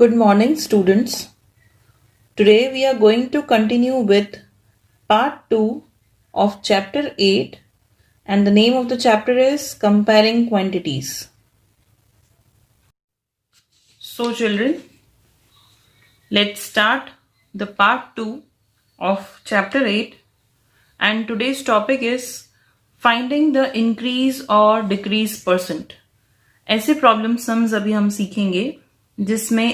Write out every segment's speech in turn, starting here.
Good morning, students. Today we are going to continue with part 2 of chapter 8, and the name of the chapter is Comparing Quantities. So, children, let's start the part 2 of chapter 8, and today's topic is finding the increase or decrease percent. ऐसे problem sums अभी हम सीखेंगे जिसमें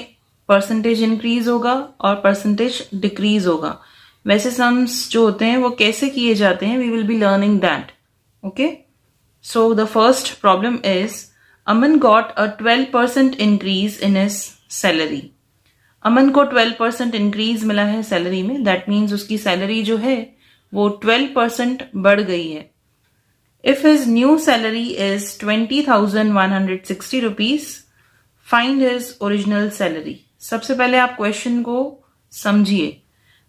percentage increase होगा और percentage decrease होगा. वैसे sums जो होते हैं वो कैसे किए जाते हैं, we will be learning that. Okay, so the first problem is Aman got a 12% increase in his salary. Aman को 12% इंक्रीज मिला है सैलरी में. दैट मीन्स उसकी सैलरी जो है वो 12% बढ़ गई है. If his new salary is 20,160 rupees, find his original salary. सबसे पहले आप क्वेश्चन को समझिए.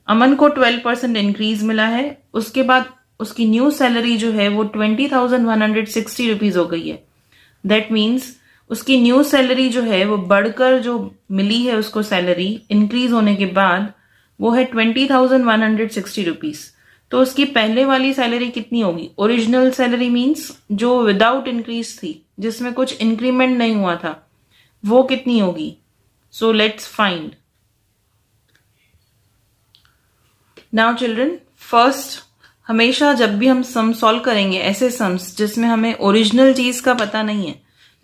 अमन को 12% इंक्रीज मिला है, उसके बाद उसकी न्यू सैलरी जो है वो 20,160 रुपीज हो गई है. दैट मीन्स उसकी न्यू सैलरी जो है वो बढ़कर जो मिली है उसको सैलरी इंक्रीज होने के बाद वो है 20,160 रुपीज. तो उसकी पहले वाली सैलरी कितनी होगी? ओरिजिनल सैलरी मींस जो विदाउट इंक्रीज थी, जिसमें कुछ इंक्रीमेंट नहीं हुआ था, वो कितनी होगी? So let's find. Now children, first हमेशा जब भी हम सम सॉल्व करेंगे ऐसे सम्स जिसमें हमें ओरिजिनल चीज का पता नहीं है,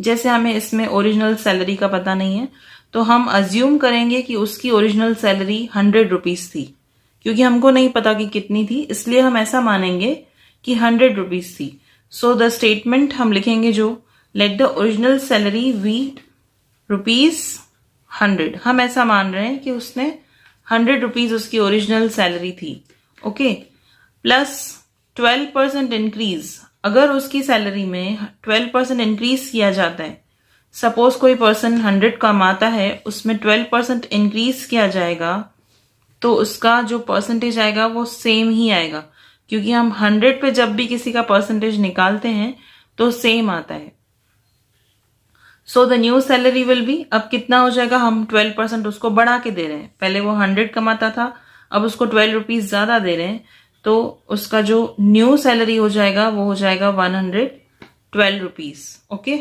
जैसे हमें इसमें ओरिजिनल सैलरी का पता नहीं है, तो हम अज्यूम करेंगे कि उसकी ओरिजिनल सैलरी 100 रुपीज थी. क्योंकि हमको नहीं पता कि कितनी थी, इसलिए हम ऐसा मानेंगे कि 100 रुपीज थी. सो द स्टेटमेंट हम लिखेंगे जो let the original salary be rupees 100. हम ऐसा मान रहे हैं कि उसने 100 रुपीज उसकी ओरिजिनल सैलरी थी. Okay, plus 12% increase. अगर उसकी सैलरी में 12% इंक्रीज किया जाता है, सपोज कोई पर्सन 100 कमाता है, उसमें 12% इंक्रीज किया जाएगा, तो उसका जो परसेंटेज आएगा वो सेम ही आएगा. क्योंकि हम 100 पे जब भी किसी का परसेंटेज निकालते हैं तो सेम आता है. So the new salary will be, अब कितना हो जाएगा, हम 12% उसको बढ़ा के दे रहे हैं. पहले वो 100 कमाता था, अब उसको 12 रुपीज ज्यादा दे रहे हैं, तो उसका जो न्यू सैलरी हो जाएगा वो हो जाएगा 112 रुपीज. ओके,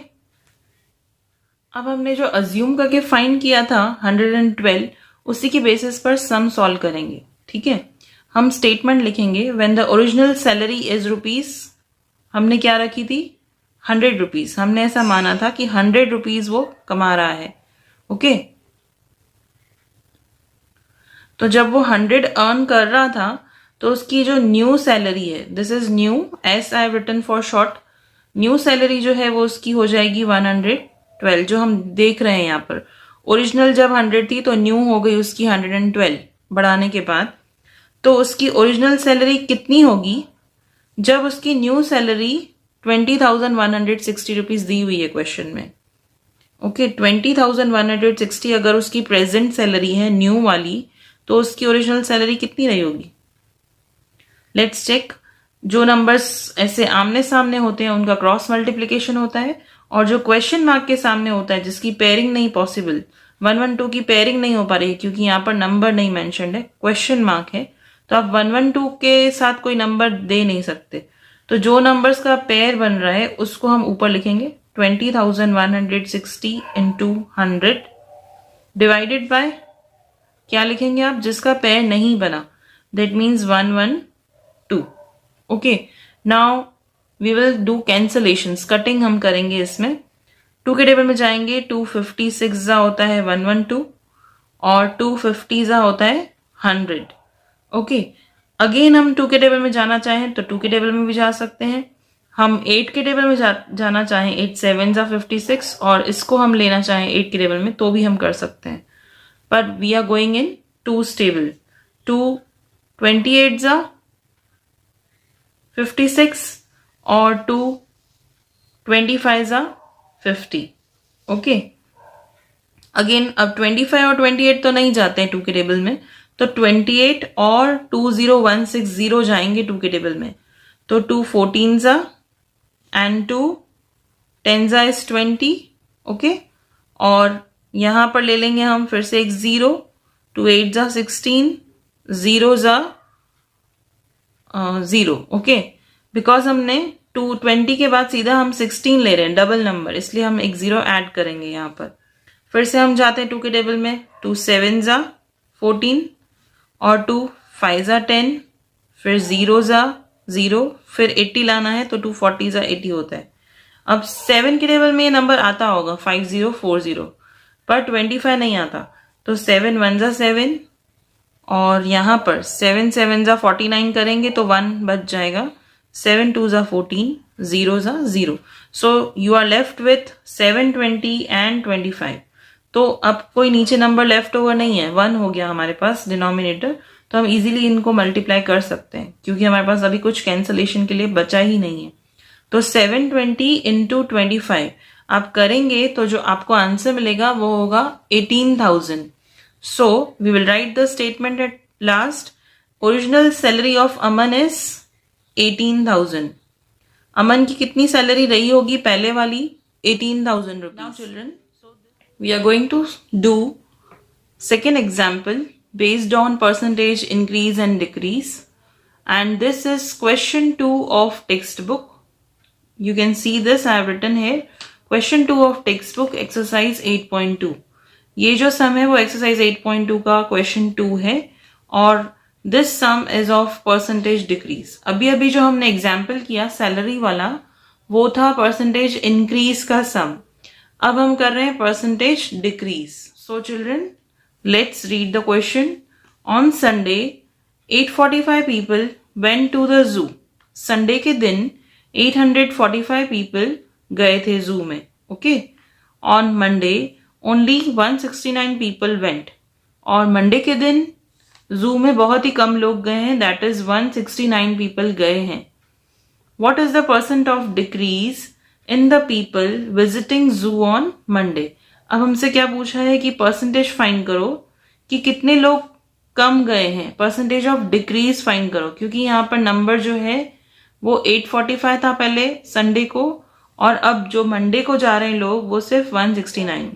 अब हमने जो अज्यूम करके फाइंड किया था 112, उसी के बेसिस पर सम सॉल्व करेंगे. ठीक है, हम स्टेटमेंट लिखेंगे when the original salary is rupees. हमने क्या रखी थी? 100 रुपीज. हमने ऐसा माना था कि 100 रुपीज वो कमा रहा है. ओके, तो जब वो 100 अर्न कर रहा था तो उसकी जो न्यू सैलरी है, this is new, as I have written for short, new salary जो है वो उसकी हो जाएगी 112, जो हम देख रहे हैं यहाँ पर. ओरिजिनल जब 100 थी तो न्यू हो गई उसकी 112 बढ़ाने के बाद. तो उसकी ओरिजिनल सैलरी कितनी होगी जब उसकी न्यू सैलरी 20,160 रुपीज दी हुई है क्वेश्चन में. ओके, 20,160 अगर उसकी प्रेजेंट सैलरी है न्यू वाली, तो उसकी ओरिजिनल सैलरी कितनी रही होगी? Let's check. जो नंबर्स ऐसे आमने सामने होते हैं उनका क्रॉस मल्टीप्लीकेशन होता है, और जो क्वेश्चन मार्क के सामने होता है जिसकी पेयरिंग नहीं पॉसिबल, 112 की पेयरिंग नहीं हो पा रही है क्योंकि यहाँ पर नंबर नहीं मेंशन्ड है, क्वेश्चन मार्क है, तो आप 112 के साथ कोई नंबर दे नहीं सकते. तो जो नंबर्स का पेयर बन रहा है उसको हम ऊपर लिखेंगे 20,160 इंटू 100 डिवाइडेड बाय क्या लिखेंगे आप? जिसका पेयर नहीं बना, that means 112. Okay, now we will do cancellations, cutting हम करेंगे इसमें. 2 के टेबल में जाएंगे, 256 जा होता है 112 और 250 जा होता है 100. ओके, अगेन हम 2 के टेबल में जाना चाहें तो 2 के टेबल में भी जा सकते हैं. हम 8 के टेबल में जाना चाहें, 8 7 जा 56, और इसको हम लेना चाहें 8 के टेबल में तो भी हम कर सकते हैं. पर we are going in 2's table. 2 28 जा 56 और 2 25 जा 50. ओके, अगेन अब 25 और 28 तो नहीं जाते हैं 2 के टेबल में, तो 28 और 20160 जाएंगे 2 के टेबल में. तो 2 14 जा एंड 2 10 जा इज 20. ओके, और यहां पर ले लेंगे हम फिर से एक 0, 2 8 जा 16, 0 जा 0, ओके। बिकॉज हमने 220 के बाद सीधा हम 16 ले रहे हैं, डबल नंबर, इसलिए हम एक 0 ऐड करेंगे यहाँ पर। फिर से हम जाते हैं 2 के टेबल में, 2 7 जा 14 और 2 5 जा 10, फिर 0 जा 0, फिर 80 लाना है तो 2 40 जा 80 होता है। अब 7 के टेबल में ये नंबर आता होगा 5040, पर 25 नहीं आता, तो 7 1 जा 7 और यहाँ पर 7 7 जा 49 करेंगे तो 1 बच जाएगा, 7 2 जा 14, 0 जा 0। So you are left with 7 20 and 25। तो अब कोई नीचे नंबर लेफ्ट ओवर नहीं है, 1 हो गया हमारे पास डिनोमिनेटर, तो हम इजीली इनको मल्टीप्लाई कर सकते हैं क्योंकि हमारे पास अभी कुछ कैंसलेशन के लिए बचा ही नहीं है। तो 720 इंटू 25 आप करेंगे तो जो आपको आंसर मिलेगा वो होगा 18,000। So we will write the statement at last. Original salary of Aman is 18,000. अमन की कितनी सैलरी रही होगी पहले वाली? 18,000 rupees. Now children, we are going to do second example based on percentage increase and decrease. And this is question 2 of textbook. You can see this I have written here. Question 2 of textbook exercise 8.2. ये जो सम है वो exercise 8.2 का question 2 है और this some is of percentage decrease. अभी अभी जो हमने एग्जाम्पल किया सैलरी वाला वो था परसेंटेज इंक्रीज का सम, अब हम कर रहे हैं percentage decrease. So children let's read the question. On Sunday 845 people went to the zoo. Sunday के दिन 845 पीपल गए थे जू में, okay. On Monday only 169 people went, और मंडे के दिन जू में बहुत ही कम लोग गए हैं, दैट इज 169 पीपल गए हैं। What is the percent of decrease in the people visiting जू ऑन मंडे। अब हमसे क्या पूछा है कि परसेंटेज फाइंड करो कि कितने लोग कम गए हैं, परसेंटेज ऑफ डिक्रीज फाइंड करो, क्योंकि यहाँ पर नंबर जो है वो 845 था पहले संडे को, और अब जो मंडे को जा रहे हैं लोग वो सिर्फ 169।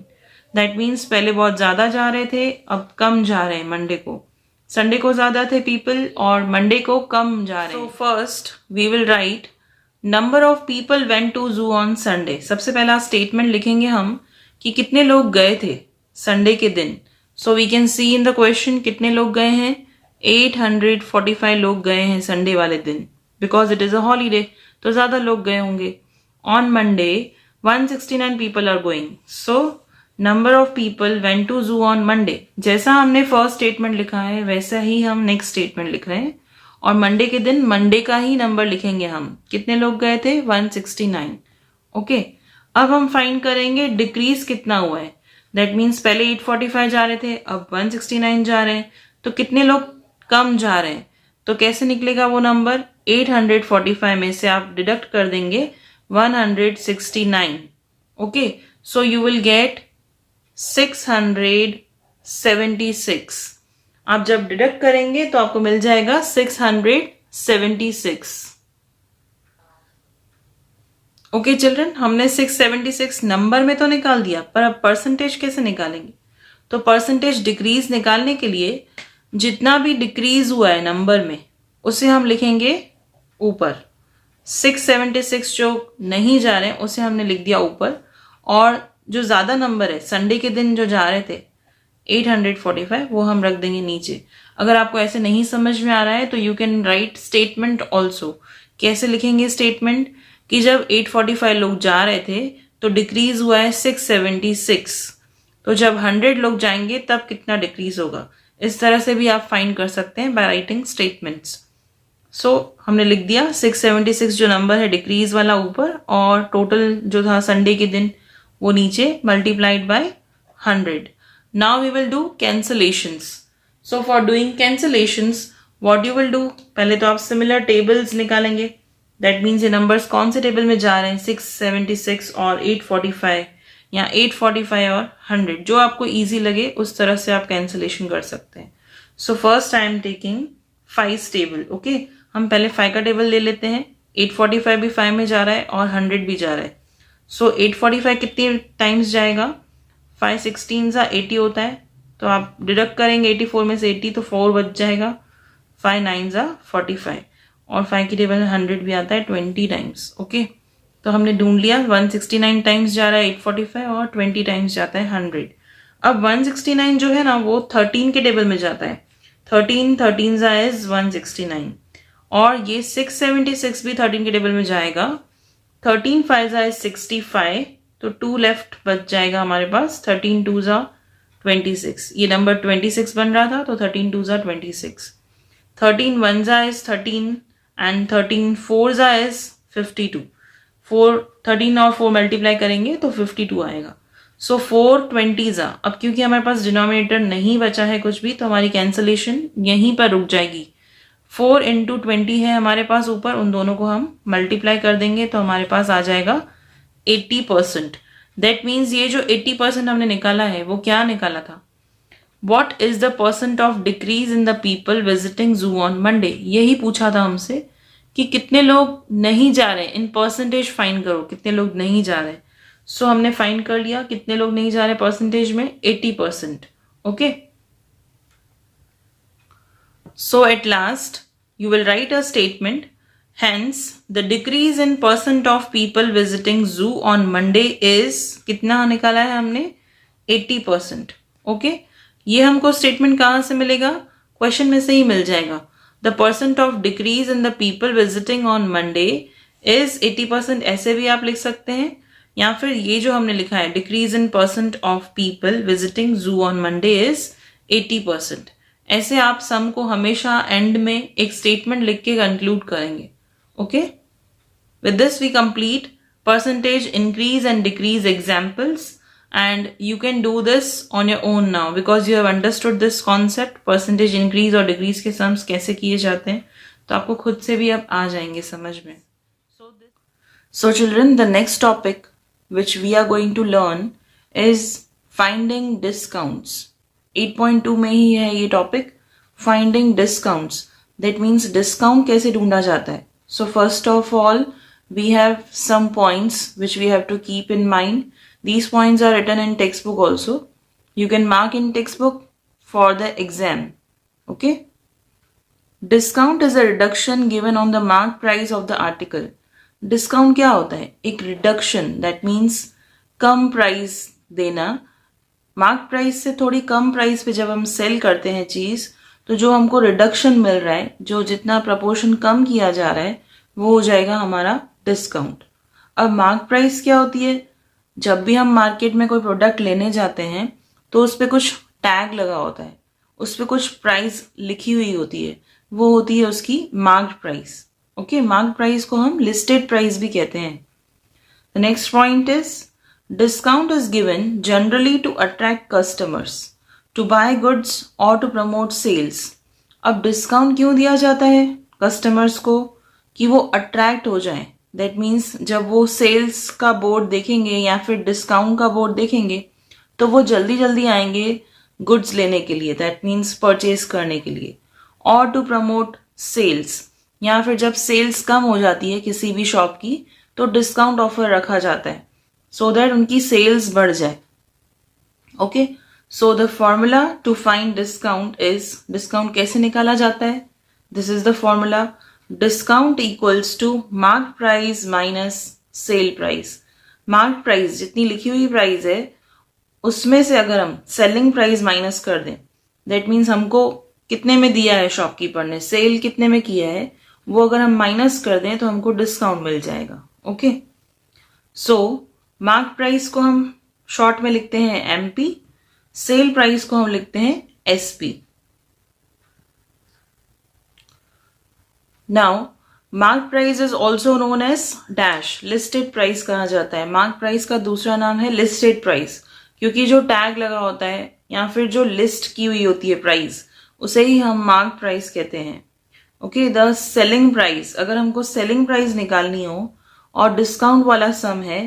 दैट मीन्स पहले बहुत ज्यादा जा रहे थे, अब कम जा रहे हैं मंडे को। संडे को ज्यादा थे पीपल और मंडे को कम जा रहे हैं। So first we will write number of people went to zoo on Sunday. सबसे पहला स्टेटमेंट लिखेंगे हम कि कितने लोग गए थे संडे के दिन। So we can see in the question कितने लोग गए हैं, 845 लोग गए हैं संडे वाले दिन, because it is a holiday, तो ज्यादा लोग गए होंगे। On Monday 169 people are going, so number of people went to zoo on Monday. जैसा हमने फर्स्ट स्टेटमेंट लिखा है वैसा ही हम नेक्स्ट स्टेटमेंट लिख रहे हैं, और मंडे के दिन मंडे का ही नंबर लिखेंगे हम, कितने लोग गए थे 169, ओके। अब हम फाइंड करेंगे डिक्रीज कितना हुआ है, दैट मीन्स पहले 845 जा रहे थे अब 169 जा रहे हैं, तो कितने लोग कम जा रहे हैं। तो कैसे निकलेगा वो नंबर, 845 में से आप डिडक्ट कर देंगे 169, okay. So you will get 676। आप जब डिडक्ट करेंगे तो आपको मिल जाएगा 676। ओके चिल्ड्रन, हमने 676 नंबर में तो निकाल दिया, पर अब परसेंटेज कैसे निकालेंगे। तो परसेंटेज डिक्रीज निकालने के लिए जितना भी डिक्रीज हुआ है नंबर में उसे हम लिखेंगे ऊपर, 676 जो नहीं जा रहे हैं उसे हमने लिख दिया ऊपर, और जो ज्यादा नंबर है संडे के दिन जो जा रहे थे 845 वो हम रख देंगे नीचे। अगर आपको ऐसे नहीं समझ में आ रहा है तो you can write statement also. कैसे लिखेंगे स्टेटमेंट, कि जब 845 लोग जा रहे थे तो डिक्रीज हुआ है 676, तो जब 100 लोग जाएंगे तब कितना डिक्रीज होगा। इस तरह से भी आप फाइंड कर सकते हैं बाय राइटिंग स्टेटमेंट्स। सो हमने लिख दिया 676 जो नंबर है डिक्रीज वाला ऊपर, और टोटल जो था संडे के दिन वो नीचे multiplied by 100। Now we will do cancellations. So for doing cancellations what you will do, पहले तो आप सिमिलर टेबल्स निकालेंगे, दैट मीन्स ये नंबर्स कौन से टेबल में जा रहे हैं, 676 और 845, या 845 और 100, जो आपको इजी लगे उस तरह से आप कैंसलेशन कर सकते हैं। So first I am taking 5 table, okay. हम पहले 5 का टेबल ले लेते हैं, 845 भी 5 में जा रहा है और 100 भी जा रहा है। सो 845 कितनी टाइम्स जाएगा, 5 16 सा 80 होता है, तो आप डिडक्ट करेंगे 84 में से 80 तो 4 बच जाएगा। 5 9 सा 45 और 5 की टेबल में 100 भी आता है 20 टाइम्स। ओके, तो हमने ढूंढ लिया 169 टाइम्स जा रहा है 845 और 20 टाइम्स जाता है 100। अब 169 जो है ना वो 13 के टेबल में जाता है। 13 13 सा इज 169 और ये 676 भी 13 के टेबल में जाएगा। 13 5 सा इज 65, तो 2 लेफ्ट बच जाएगा हमारे पास। 13 2 सा 26, ये नंबर 26 बन रहा था तो 13 2 सा 26। 13 1 सा इज 13 एंड 13 4 सा इज 52। 13 और 4 मल्टीप्लाई करेंगे तो 52 आएगा। सो 4 20 सा, अब क्योंकि हमारे पास डिनोमिनेटर नहीं बचा है कुछ भी, तो हमारी कैंसलेशन यहीं पर रुक जाएगी। 4 इंटू 20 है हमारे पास ऊपर, उन दोनों को हम मल्टीप्लाई कर देंगे तो हमारे पास आ जाएगा 80%। दैट मीन्स ये जो 80% हमने निकाला है वो क्या निकाला था? What is the percent of decrease in the people visiting zoo on Monday? यही पूछा था हमसे कि कितने लोग नहीं जा रहे, इन परसेंटेज फाइंड करो कितने लोग नहीं जा रहे। सो हमने फाइंड कर लिया कितने लोग नहीं जा रहे परसेंटेज में, 80%। Okay, so at last you will write a statement. Hence, the decrease in percent of people visiting zoo on Monday is, कितना निकाला है हमने? 80%. ओके, ये हमको स्टेटमेंट कहाँ से मिलेगा? क्वेश्चन में से ही मिल जाएगा। The percent of decrease in the people visiting on Monday is 80%, ऐसे भी आप लिख सकते हैं, या फिर ये जो हमने लिखा है decrease in percent of people visiting zoo on Monday is 80%। ऐसे आप सम को हमेशा एंड में एक स्टेटमेंट लिख के कंक्लूड करेंगे। Okay, with this we complete percentage increase and decrease examples, and you can do this on your own now because you have understood this concept. Percentage increase और डिक्रीज के sums कैसे किए जाते हैं तो आपको खुद से भी अब आ जाएंगे समझ में। So children, the next topic which we are going to learn is finding discounts. 8.2 में ही है ये topic, finding discounts. That means discount कैसे ढूंढा जाता है। So first of all we have some points which we have to keep in mind. These points are written in textbook also. You can mark in textbook for the exam. Okay? Discount is a reduction given on the marked price of the article. Discount क्या होता है? एक reduction, that means come price देना। Mark price से थोड़ी कम price पे जब हम सेल करते हैं चीज, तो जो हमको रिडक्शन मिल रहा है, जो जितना प्रपोर्शन कम किया जा रहा है, वो हो जाएगा हमारा डिस्काउंट। अब मार्क प्राइस क्या होती है? जब भी हम मार्केट में कोई प्रोडक्ट लेने जाते हैं तो उस पर कुछ टैग लगा होता है, उस पर कुछ प्राइस लिखी हुई होती है, वो होती है उसकी marked price. Okay, marked price को हम लिस्टेड प्राइस भी कहते हैं। The next point is discount is given generally to attract customers to buy goods और टू प्रमोट सेल्स। अब डिस्काउंट क्यों दिया जाता है कस्टमर्स को? कि वो अट्रैक्ट हो जाए। दैट मीन्स जब वो सेल्स का बोर्ड देखेंगे या फिर डिस्काउंट का बोर्ड देखेंगे तो वो जल्दी जल्दी आएंगे गुड्स लेने के लिए, दैट मीन्स परचेज करने के लिए। और टू प्रमोट सेल्स, या फिर जब सेल्स कम हो जाती है किसी भी शॉप की तो डिस्काउंट ऑफर रखा जाता है सो दैट उनकी सेल्स बढ़ जाए। Okay, so the formula to find discount is, discount कैसे निकाला जाता है? This is the formula, discount equals to mark price minus sale price. Mark price जितनी लिखी हुई प्राइस है उसमें से अगर हम सेलिंग प्राइस माइनस कर दें, दैट मीन्स हमको कितने में दिया है शॉपकीपर ने, सेल कितने में किया है, वो अगर हम माइनस कर दें तो हमको डिस्काउंट मिल जाएगा। ओके, सो मार्क प्राइस को हम शॉर्ट में लिखते हैं एमपी, सेल प्राइस को हम लिखते हैं SP. Now mark price is also known as dash, listed price कहा जाता है। मार्क प्राइस का दूसरा नाम है लिस्टेड प्राइस, क्योंकि जो टैग लगा होता है या फिर जो लिस्ट की हुई होती है प्राइस, उसे ही हम मार्क प्राइस कहते हैं। ओके, द सेलिंग प्राइस, अगर हमको सेलिंग प्राइस निकालनी हो और डिस्काउंट वाला सम है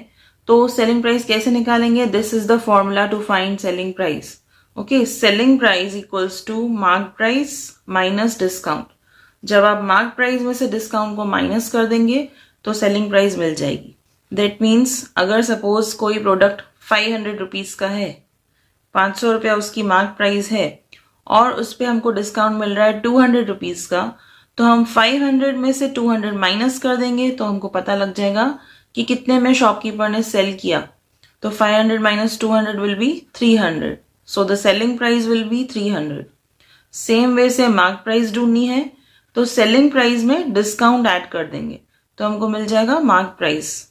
तो सेलिंग प्राइस कैसे निकालेंगे? This is the formula to find selling price. Okay, selling price equals to mark price minus discount. जब आप मार्क प्राइस में से डिस्काउंट को माइनस कर देंगे तो सेलिंग प्राइस मिल जाएगी। दैट मीन्स अगर सपोज कोई प्रोडक्ट 500 रुपीज का है 500 रुपया उसकी मार्क प्राइस है और उस पर हमको डिस्काउंट मिल रहा है 200 रुपीज़ का, तो हम 500 में से 200 माइनस कर देंगे तो हमको पता लग जाएगा कि कितने में शॉपकीपर ने सेल किया। तो 500 minus 200 will be 300, so the selling price will be 300। Same way से मार्क प्राइस ढूंढनी है तो सेलिंग प्राइस में डिस्काउंट ऐड कर देंगे तो हमको मिल जाएगा mark price.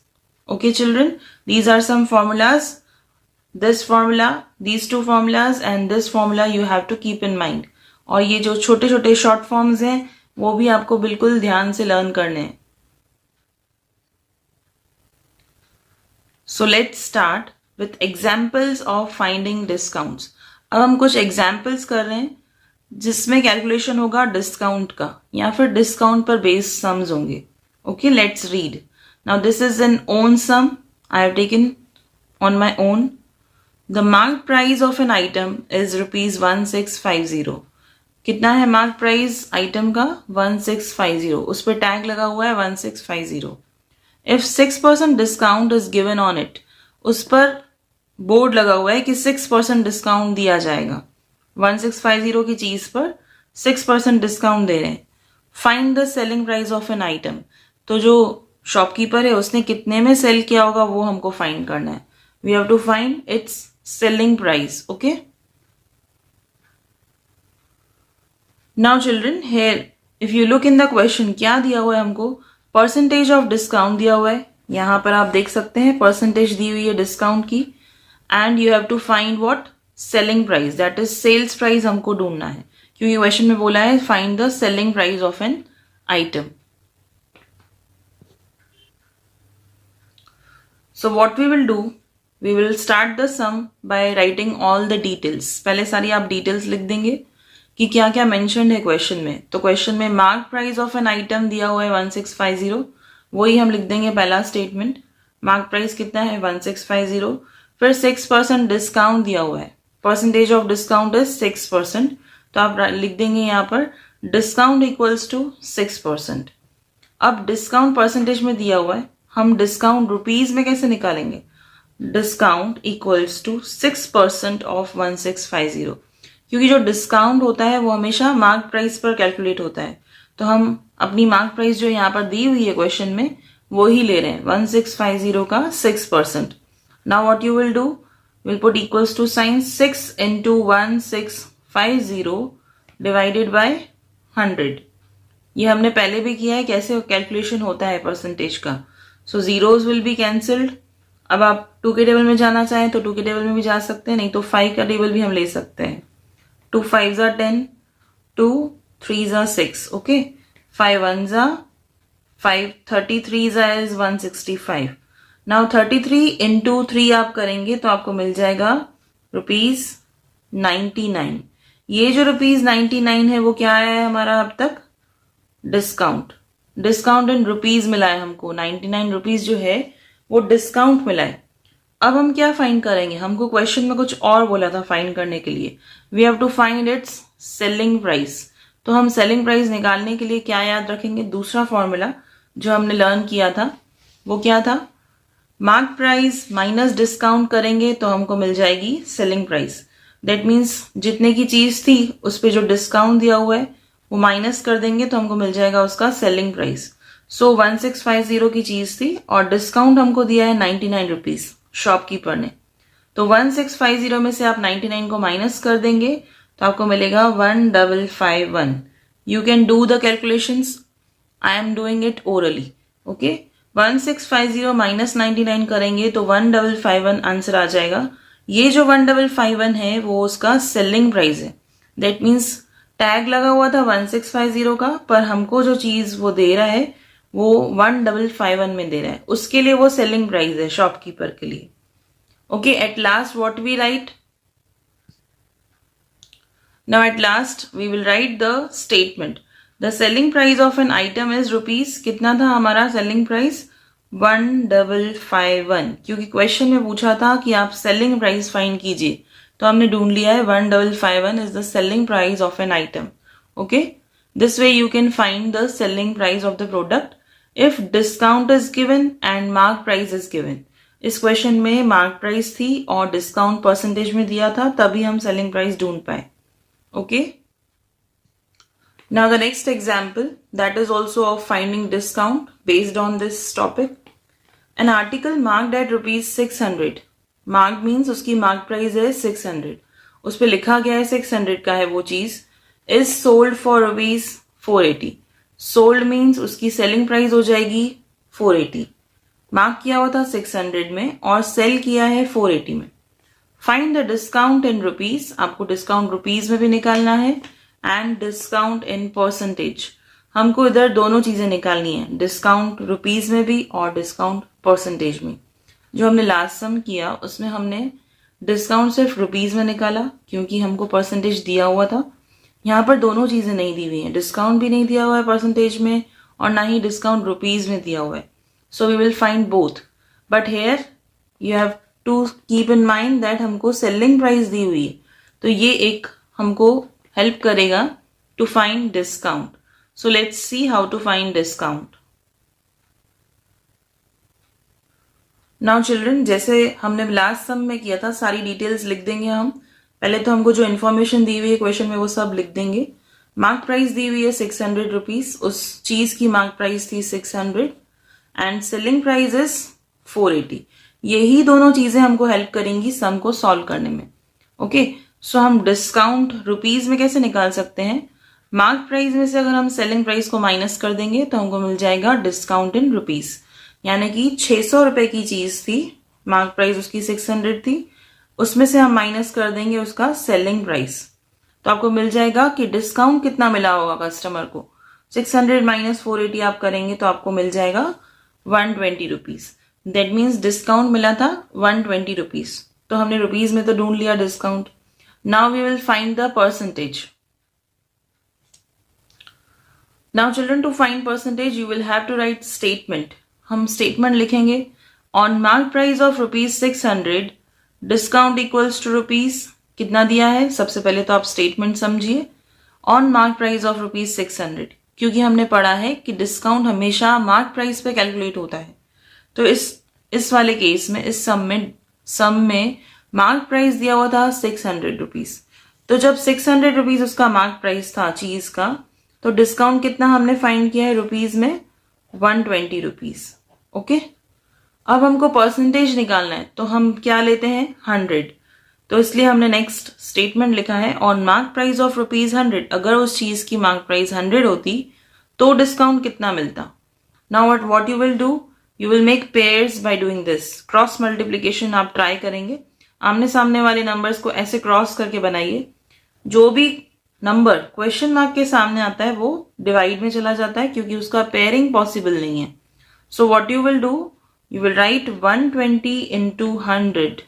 Okay children, these are some formulas. This formula, these two formulas and this formula you have to keep in mind. और ये जो छोटे छोटे शॉर्ट फॉर्म्स हैं वो भी आपको बिल्कुल ध्यान से लर्न करने हैं। So let's start with examples of finding discounts. अब हम कुछ एग्जाम्पल्स कर रहे हैं जिसमें कैलकुलेशन होगा डिस्काउंट का या फिर डिस्काउंट पर बेस्ड सम्स होंगे। Okay, let's read. Now this is an own sum I have taken on my own. The mark price of an item is ₹1650। कितना है मार्क प्राइस आइटम का? 1650। उस पर टैग लगा हुआ है 1650। If 6% discount is given on it, उस पर बोर्ड लगा हुआ है कि 6% डिस्काउंट दिया जाएगा। 1650 की चीज पर 6% डिस्काउंट दे रहे हैं। Find the selling price of an item, तो जो शॉपकीपर है उसने कितने में सेल किया होगा वो हमको फाइंड करना है। We have to find its selling price. Okay, now children here if you look in the question, क्या दिया हुआ है हमको? परसेंटेज ऑफ डिस्काउंट दिया हुआ है। यहां पर आप देख सकते हैं परसेंटेज दी हुई है डिस्काउंट की। And you have to find what? Selling price, that is sales price हमको ढूंढना है, क्योंकि क्वेश्चन में बोला है find the selling price of an item. So what we will do, we will start the sum by writing all the details. पहले सारी आप डिटेल्स लिख देंगे कि क्या क्या मेंशन्ड है क्वेश्चन में। तो क्वेश्चन में mark price of an item दिया हुआ है 1650, वही हम लिख देंगे पहला स्टेटमेंट। मार्क प्राइस कितना है? 1650। फिर 6% डिस्काउंट दिया हुआ है, परसेंटेज ऑफ डिस्काउंट इज 6%, तो आप लिख देंगे यहाँ पर डिस्काउंट इक्वल्स टू 6%। अब डिस्काउंट परसेंटेज में दिया हुआ है, हम डिस्काउंट रुपीज में कैसे निकालेंगे? डिस्काउंट इक्वल्स टू 6% ऑफ 1650, क्योंकि जो डिस्काउंट होता है वो हमेशा मार्क प्राइस पर कैलकुलेट होता है। तो हम अपनी मार्क प्राइस जो यहाँ पर दी हुई है क्वेश्चन में वो ही ले रहे हैं, 1650 का 6%। Now what you will do, will put equals to sign 6 into 1650 divided by 100। ये हमने पहले भी किया है कैसे कैलकुलेशन होता है परसेंटेज का। सो जीरोज विल बी कैंसल्ड। अब आप 2 के टेबल में जाना चाहें तो 2 के टेबल में भी जा सकते हैं, नहीं तो 5 का टेबल भी हम ले सकते हैं। 2 5s are 10, 2 3s are 6, okay, 5 1s are 5, 33s is 165। Now 33 into 3 आप करेंगे तो आपको मिल जाएगा ₹99। ये जो ₹99 है वो क्या आया है हमारा अब तक? डिस्काउंट। डिस्काउंट इन रुपीज मिला है हमको, 99 रुपीज जो है वो डिस्काउंट मिला है। अब हम क्या फाइंड करेंगे? हमको क्वेश्चन में कुछ और बोला था फाइंड करने के लिए, we have to find its selling price. तो हम सेलिंग प्राइस निकालने के लिए क्या याद रखेंगे? दूसरा फॉर्मूला जो हमने लर्न किया था वो क्या था? मार्क प्राइस माइनस डिस्काउंट करेंगे तो हमको मिल जाएगी सेलिंग प्राइस। दैट मीन्स जितने की चीज थी उस पर जो डिस्काउंट दिया हुआ है वो माइनस कर देंगे तो हमको मिल जाएगा उसका सेलिंग प्राइस। सो 1650 की चीज थी और डिस्काउंट हमको दिया है 99 रुपीज शॉपकीपर ने। तो 1650 में से आप 99 को माइनस कर देंगे तो आपको मिलेगा 1551। You can do the calculations, I am doing it orally. Okay, 1650 minus 99 करेंगे तो 1551 आंसर आ जाएगा। ये जो 1551 है वो उसका सेलिंग प्राइस है। दैट मीन्स टैग लगा हुआ था 1650 का, पर हमको जो चीज वो दे रहा है वो 1551 में दे रहा है, उसके लिए वो सेलिंग प्राइस है शॉपकीपर के लिए। Okay, at last what we write? Now at last we will write the statement. The selling price of an item is rupees, कितना था हमारा सेलिंग प्राइस? 1551, क्योंकि क्वेश्चन में पूछा था कि आप सेलिंग प्राइस फाइंड कीजिए, तो हमने ढूंढ लिया है 1551 is the selling price of an item. Okay, this way you can find the selling price of the product if discount is given and mark price is given. इस question में mark price थी और discount percentage में दिया था, तभी हम selling price ढूंढ पाए. Okay, now the next example that is also of finding discount based on this topic. An article marked at ₹600. Mark means उसकी मार्क प्राइस है 600. उस पर लिखा गया है 600 का है वो चीज. Is sold for ₹480. Sold means उसकी सेलिंग प्राइस हो जाएगी 480. मार्क किया हुआ था 600 में और सेल किया है 480 में. Find the discount in rupees. आपको डिस्काउंट रुपीज में भी निकालना है एंड डिस्काउंट इन परसेंटेज. हमको इधर दोनों चीजें निकालनी है, डिस्काउंट रुपीज में भी और डिस्काउंट परसेंटेज में. जो हमने लास्ट सम किया उसमें हमने डिस्काउंट सिर्फ रुपीज में निकाला क्योंकि हमको परसेंटेज दिया हुआ था. यहाँ पर दोनों चीजें नहीं दी हुई हैं, डिस्काउंट भी नहीं दिया हुआ है परसेंटेज में और ना ही डिस्काउंट रुपीज में दिया हुआ है. So we will find both. But here you have to keep in mind that हमको सेलिंग प्राइस दी हुई है, तो ये एक हमको हेल्प करेगा to find discount. So let's see how to find discount. Now children, जैसे हमने लास्ट सम में किया था सारी डिटेल्स लिख देंगे हम. पहले तो हमको जो इन्फॉर्मेशन दी हुई है क्वेश्चन में वो सब लिख देंगे. मार्क प्राइस दी हुई है 600 रुपीज. उस चीज की मार्क प्राइस थी 600 एंड सेलिंग प्राइस इज 480. यही दोनों चीजें हमको हेल्प करेंगी सम को सॉल्व करने में. ओके, सो हम डिस्काउंट रुपीज में कैसे निकाल सकते हैं? मार्क प्राइस में से अगर हम सेलिंग प्राइस को माइनस कर देंगे तो हमको मिल जाएगा डिस्काउंट इन रुपीज. यानी कि 600 रुपए की चीज थी, मार्क प्राइस उसकी 600 थी, उसमें से हम माइनस कर देंगे उसका सेलिंग प्राइस. तो आपको मिल जाएगा कि डिस्काउंट कितना मिला होगा कस्टमर को. 600 माइनस 480 आप करेंगे तो आपको मिल जाएगा 120 रुपीज. दैट मीन्स डिस्काउंट मिला था 120 रुपीज. तो हमने रुपीज में तो ढूंढ लिया discount. Now we will find the percentage. Now children, to find percentage you will have to write statement. हम स्टेटमेंट लिखेंगे. On mark price of ₹600 discount equals to rupees. कितना दिया है सबसे पहले तो आप स्टेटमेंट समझिए. ऑन मार्क प्राइस ऑफ ₹600, क्योंकि हमने पढ़ा है कि डिस्काउंट हमेशा मार्क प्राइस पे कैलकुलेट होता है. तो इस वाले केस में इस सम में मार्क प्राइस दिया हुआ था 600 रुपीज. तो जब 600 रुपीज उसका मार्क प्राइस था चीज का, तो डिस्काउंट कितना हमने फाइंड किया है रुपीज में 120 रुपीज. ओके, अब हमको परसेंटेज निकालना है तो हम क्या लेते हैं 100. तो इसलिए हमने नेक्स्ट स्टेटमेंट लिखा है ऑन मार्क प्राइस ऑफ ₹100. अगर उस चीज की मार्क प्राइस 100 होती तो डिस्काउंट कितना मिलता. Now what you will do, you will make pairs by doing this. Cross multiplication आप ट्राई करेंगे. आमने सामने वाले नंबर्स को ऐसे क्रॉस करके बनाइए. जो भी नंबर क्वेश्चन मार्क के सामने आता है वो डिवाइड में चला जाता है क्योंकि उसका पेयरिंग पॉसिबल नहीं है. So what you will do, you will write 120 into 100.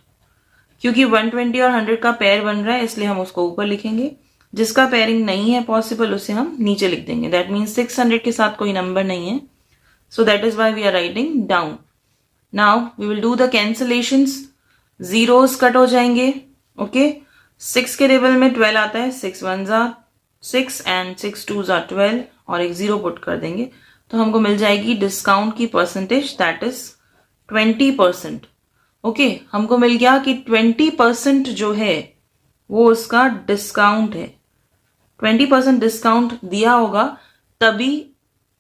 क्योंकि 120 और 100 का पेयर बन रहा है इसलिए हम उसको ऊपर लिखेंगे. जिसका पेयरिंग नहीं है पॉसिबल उसे हम नीचे लिख देंगे. दैट मीन्स 600 के साथ कोई नंबर नहीं है. So that is why we are writing down. Now we will do the cancellations. Zeros cut हो जाएंगे. ओके, 6 के टेबल में 12 आता है. 6 1s are 6 and 6 2s are 12 और एक जीरो पुट कर देंगे तो हमको मिल जाएगी डिस्काउंट की परसेंटेज दैट इज 20%. ओके, हमको मिल गया कि 20% जो है वो उसका डिस्काउंट है. 20% डिस्काउंट दिया होगा तभी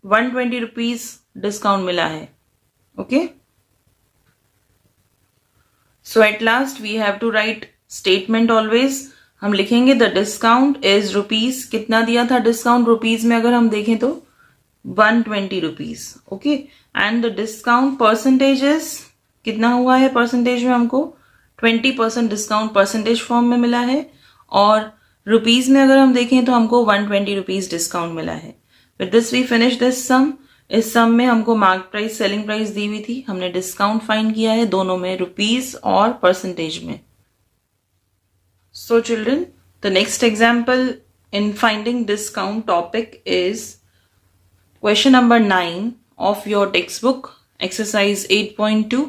120 रुपीज डिस्काउंट मिला है. Okay, so at last we have to write statement always. हम लिखेंगे द डिस्काउंट इज रुपीज. कितना दिया था डिस्काउंट रुपीज में अगर हम देखें तो 120 rupees. Okay, and the discount percentage is कितना हुआ है परसेंटेज में हमको 20% डिस्काउंट परसेंटेज फॉर्म में मिला है और रुपीज में अगर हम देखें तो हमको 120 रुपीज डिस्काउंट मिला है. With this we finish this sum. इस सम में हमको मार्क प्राइस सेलिंग प्राइस दी हुई थी. हमने डिस्काउंट फाइंड किया है दोनों में, रुपीज और परसेंटेज में. So children, the next example in finding discount topic is question number 9 of your textbook exercise 8.2.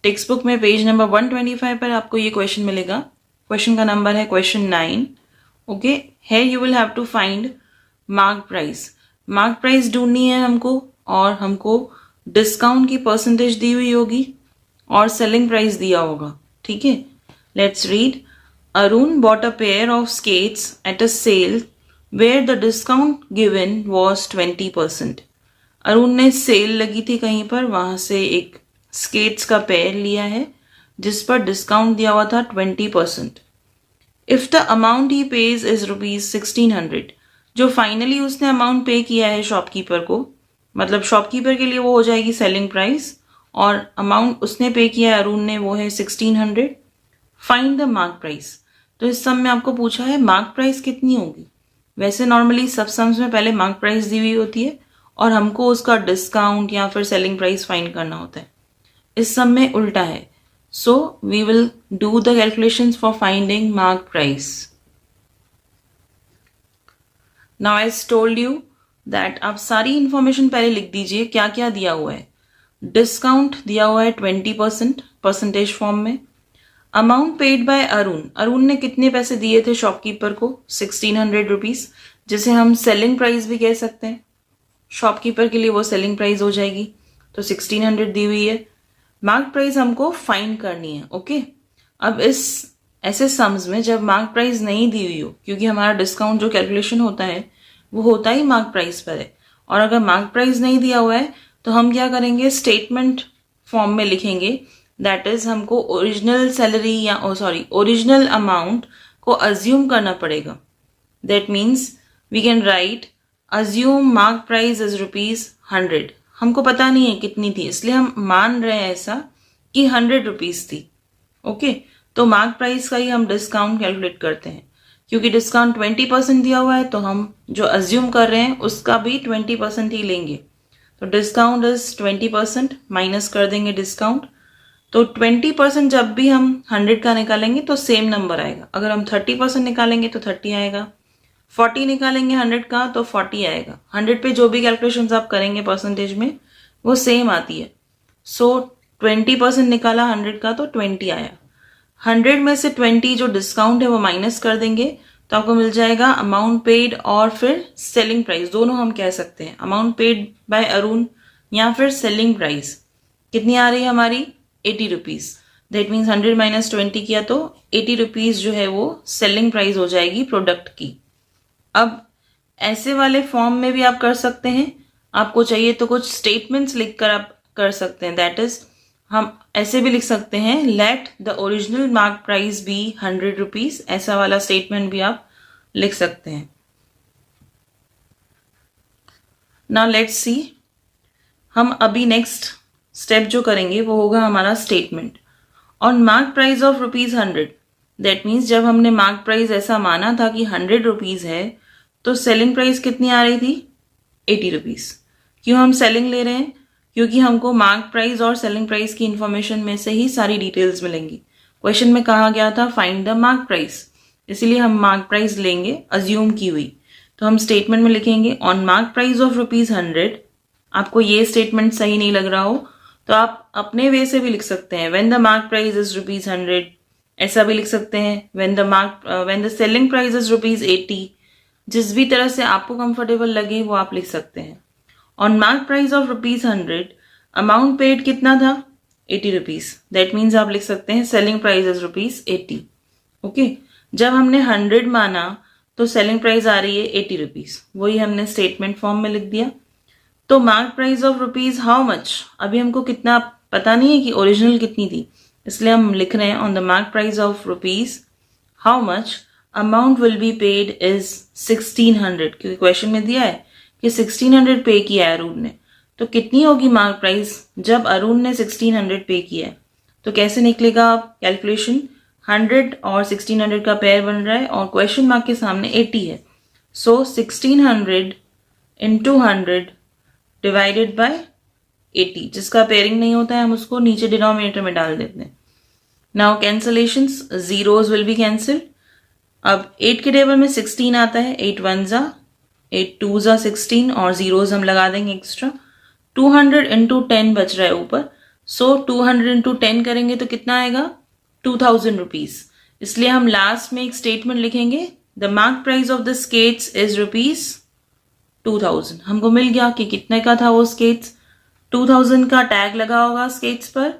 Text में पेज नंबर 125 पर आपको ये क्वेश्चन मिलेगा. क्वेश्चन का नंबर है question 9. Okay, here you will have to find mark price. Mark price ढूंढनी है हमको और हमको डिस्काउंट की परसेंटेज दी हुई होगी. और सेलिंग प्राइस दिया होगा, ठीक है। Let's read. Arun bought a pair of skates at a sale where the discount given was 20%। Arun ने सेल लगी थी कहीं पर, वहां से एक स्केट्स का पेयर लिया है जिस पर डिस्काउंट दिया हुआ था 20%। If the amount he page is ₹1600, जो फाइनली उसने अमाउंट पे किया है शॉपकीपर को, मतलब शॉपकीपर के लिए वो हो जाएगी सेलिंग प्राइस, और अमाउंट उसने पे किया है अरुण ने वो है 1600। Find the mark price. तो इस सम में आपको पूछा है मार्क प्राइस कितनी होगी। वैसे नॉर्मली सब सम्स में पहले मार्क प्राइस दी हुई होती है और हमको उसका डिस्काउंट या फिर सेलिंग प्राइस फाइंड करना होता है। इस सम में उल्टा है। So we will do the calculations for finding mark price. Now I told you that आप सारी इंफॉर्मेशन पहले लिख दीजिए क्या क्या दिया हुआ है। डिस्काउंट दिया हुआ है 20% परसेंटेज फॉर्म में। Amount paid by Arun, Arun ने कितने पैसे दिए थे शॉपकीपर को, 1600 रुपीज, जिसे हम सेलिंग प्राइस भी कह सकते हैं। शॉपकीपर के लिए वो सेलिंग प्राइस हो जाएगी, तो 1600 दी हुई है। मार्क प्राइस हमको फाइंड करनी है, ओके। अब इस ऐसे सम्स में जब मार्क प्राइस नहीं दी हुई हो, क्योंकि हमारा डिस्काउंट जो कैलकुलेशन होता है वो होता ही मार्क प्राइस पर है, और अगर मार्क प्राइस नहीं दिया हुआ है तो हम क्या करेंगे, स्टेटमेंट फॉर्म में लिखेंगे। दैट इज हमको ओरिजिनल सैलरी या ओरिजिनल अमाउंट को अज्यूम करना पड़ेगा। That means we can write assume mark price is ₹100। हमको पता नहीं है कितनी थी, इसलिए हम मान रहे हैं ऐसा कि 100 रुपीज थी, ओके। तो मार्क प्राइस का ही हम डिस्काउंट कैलकुलेट करते हैं। क्योंकि डिस्काउंट 20% दिया हुआ है तो हम जो अज्यूम कर रहे हैं उसका भी 20% ही लेंगे। तो डिस्काउंट इज 20%, माइनस कर देंगे डिस्काउंट। तो 20% जब भी हम 100 का निकालेंगे तो सेम नंबर आएगा। अगर हम 30% निकालेंगे तो 30 आएगा, 40 निकालेंगे 100 का तो 40 आएगा। 100 पे जो भी कैलकुलेशंस आप करेंगे परसेंटेज में वो सेम आती है। सो 20% निकाला 100 का तो 20 आया। 100 में से 20 जो डिस्काउंट है वो माइनस कर देंगे तो आपको मिल जाएगा अमाउंट पेड और फिर सेलिंग प्राइस, दोनों हम कह सकते हैं। अमाउंट पेड बाय अरुण या फिर सेलिंग प्राइस कितनी आ रही है हमारी, 80 रुपीज। दैट मीन्स 100 माइनस 20 किया तो 80 रुपीज जो है वो सेलिंग प्राइस हो जाएगी प्रोडक्ट की। अब ऐसे वाले फॉर्म में भी आप कर सकते हैं, आपको चाहिए तो कुछ स्टेटमेंट्स लिखकर आप कर सकते हैं। दैट इज हम ऐसे भी लिख सकते हैं, let the original mark price be 100 rupees, ऐसा वाला स्टेटमेंट भी आप लिख सकते हैं। नाउ लेट्स सी, हम अभी नेक्स्ट स्टेप जो करेंगे वो होगा हमारा statement on mark price of ₹100। That means जब हमने मार्क प्राइस ऐसा माना था कि 100 रुपीज है तो सेलिंग प्राइस कितनी आ रही थी, 80 रुपीज। क्यों हम सेलिंग ले रहे हैं, क्योंकि हमको मार्क प्राइस और सेलिंग प्राइस की इंफॉर्मेशन में से ही सारी डिटेल्स मिलेंगी। क्वेश्चन में कहा गया था फाइंड द मार्क प्राइस, इसीलिए हम मार्क प्राइस लेंगे अज्यूम की हुई। तो हम स्टेटमेंट में लिखेंगे ऑन मार्क प्राइस ऑफ ₹100। आपको ये स्टेटमेंट सही नहीं लग रहा हो तो आप अपने वे से भी लिख सकते हैं, when the mark price is ₹100, ऐसा भी लिख सकते हैं, when the selling price is ₹80। जिस भी तरह से आपको कंफर्टेबल लगे वो आप लिख सकते हैं। On mark price of ₹100 amount paid कितना था, 80 रुपीज। दैट मीन्स आप लिख सकते हैं सेलिंग प्राइस इज ₹80, ओके। जब हमने 100 माना तो सेलिंग प्राइस आ रही है 80 रुपीज, वही हमने स्टेटमेंट फॉर्म में लिख दिया। तो mark price of rupees how much, अभी हमको कितना पता नहीं है कि ओरिजिनल कितनी थी, इसलिए हम लिख रहे हैं on the mark price of rupees how much amount will be paid is 1600, क्योंकि क्वेश्चन में दिया है कि 1600 पे किया है अरुण ने। तो कितनी होगी मार्क प्राइस जब अरुण ने 1600 पे किया है, तो कैसे निकलेगा आप कैलकुलेशन, 100 और 1600 का पेयर बन रहा है और क्वेश्चन मार्क के सामने 80 है। सो 1600 इंटू 100 डिवाइडेड बाय 80, जिसका पेयरिंग नहीं होता है हम उसको नीचे डिनोमिनेटर में डाल देते हैं। Now cancellations, zeros will be cancelled. अब 8 के टेबल में 16 आता है, 8 1 जा 8 2 जा 16 और जीरोज हम लगा देंगे एक्स्ट्रा। 200 इंटू 10 बच रहा है ऊपर, सो 200 इंटू 10 करेंगे तो कितना आएगा, 2000 रुपीज। इसलिए हम लास्ट में एक स्टेटमेंट लिखेंगे, the mark price of the skates is ₹2000। हमको मिल गया कि कितने का था वो स्केट्स, 2000 का टैग लगा होगा स्केट्स पर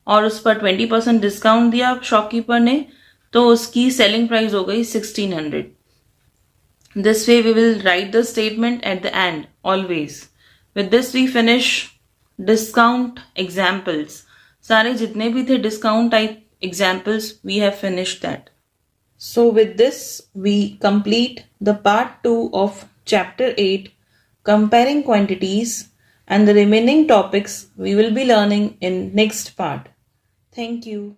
और उस पर 20% डिस्काउंट दिया शॉपकीपर ने, तो उसकी सेलिंग प्राइस हो गई 1600. This way we will write the statement at the end always. With this we finish discount examples. सारे जितने भी थे discount type examples, we have finished that. So with this we complete the part 2 of chapter 8, comparing quantities, and the remaining topics we will be learning in next part. Thank you.